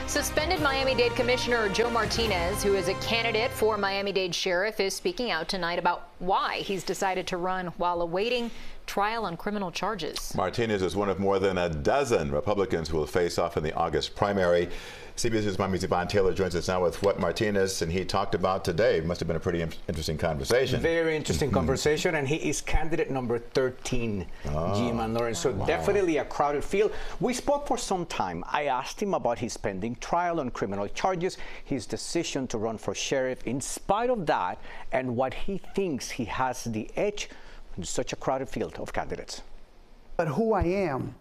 Suspended Miami-Dade Commissioner Joe Martinez, who is a candidate for Miami-Dade Sheriff, is speaking out tonight about why he's decided to run while awaiting trial on criminal charges. Martinez is one of more than a dozen Republicans who will face off in the August primary. CBS's Miami's Yvonne Taylor joins us now with what Martinez and he talked about today. Must have been a pretty interesting conversation. Very interesting conversation, and he is candidate number 13, Jim and Lawrence. So definitely a crowded field. We spoke for some time. I asked him about his pending trial on criminal charges, his decision to run for sheriff in spite of that, and what he thinks he has the edge in such a crowded field of candidates. But who I am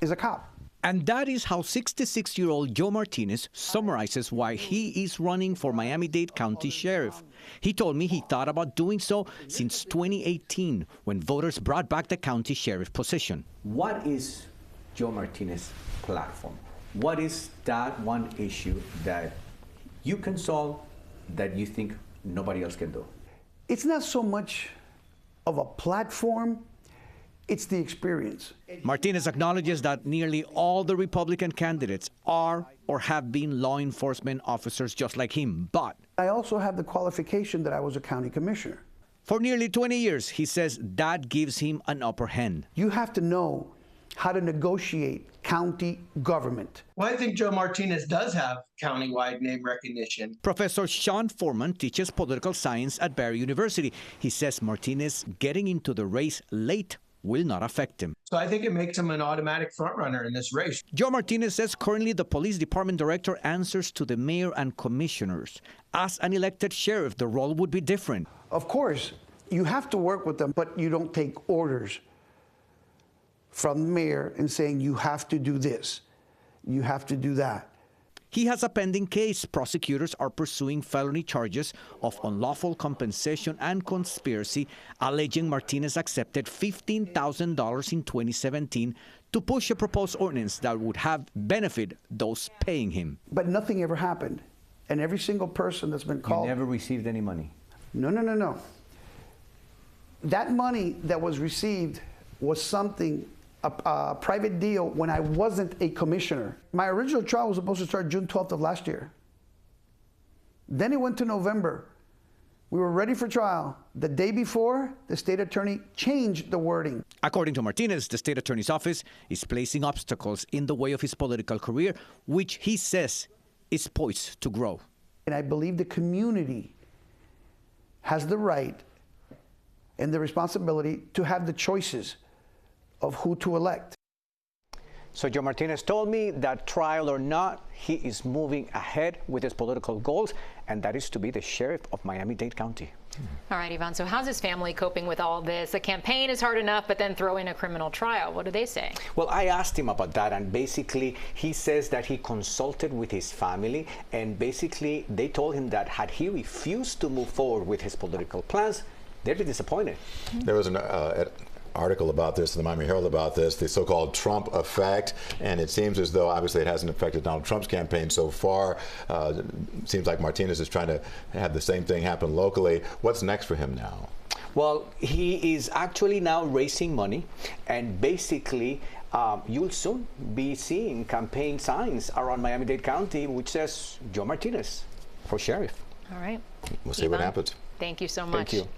is a cop. And that is how 66-year-old Joe Martinez summarizes why he is running for Miami-Dade County Sheriff. He told me he thought about doing so since 2018, when voters brought back the county sheriff position. What is Joe Martinez's platform? What is that one issue that you can solve that you think nobody else can do? It's not so much of a platform, it's the experience. Martinez acknowledges that nearly all the Republican candidates are or have been law enforcement officers just like him, but I also have the qualification that I was a county commissioner. For nearly 20 years, he says that gives him an upper hand. You have to know how to negotiate county government. Well, I think Joe Martinez does have countywide name recognition. Professor Sean Foreman teaches political science at Barry University. He says Martinez getting into the race late will not affect him. So I think it makes him an automatic frontrunner in this race. Joe Martinez says currently the police department director answers to the mayor and commissioners. As an elected sheriff, the role would be different. Of course, you have to work with them, but you don't take orders from the mayor and saying you have to do this, you have to do that. He has a pending case. Prosecutors are pursuing felony charges of unlawful compensation and conspiracy, alleging Martinez accepted $15,000 in 2017 to push a proposed ordinance that would have benefit those paying him. But nothing ever happened. And every single person that's been called... You never received any money? No. That money that was received was something, a private deal when I wasn't a commissioner. My original trial was supposed to start June 12th of last year. Then it went to November. We were ready for trial. The day before, the state attorney changed the wording. According to Martinez, the state attorney's office is placing obstacles in the way of his political career, which he says is poised to grow. And I believe the community has the right and the responsibility to have the choices of who to elect. So Joe Martinez told me that trial or not, he is moving ahead with his political goals, and that is to be the sheriff of Miami-Dade County. All right, Yvonne, so how's his family coping with all this? The campaign is hard enough, but then throw in a criminal trial. What do they say? Well, I asked him about that, and basically he says that he consulted with his family, and basically they told him that had he refused to move forward with his political plans, they'd be disappointed. There was an article about this in the Miami Herald about this, the so-called Trump effect, and it seems as though obviously it hasn't affected Donald Trump's campaign so far. Seems like Martinez is trying to have the same thing happen locally. What's next for him now? Well, he is actually now raising money, and basically you'll soon be seeing campaign signs around Miami-Dade County which says Joe Martinez for sheriff. All right. We'll see what happens. Thank you so much. Thank you.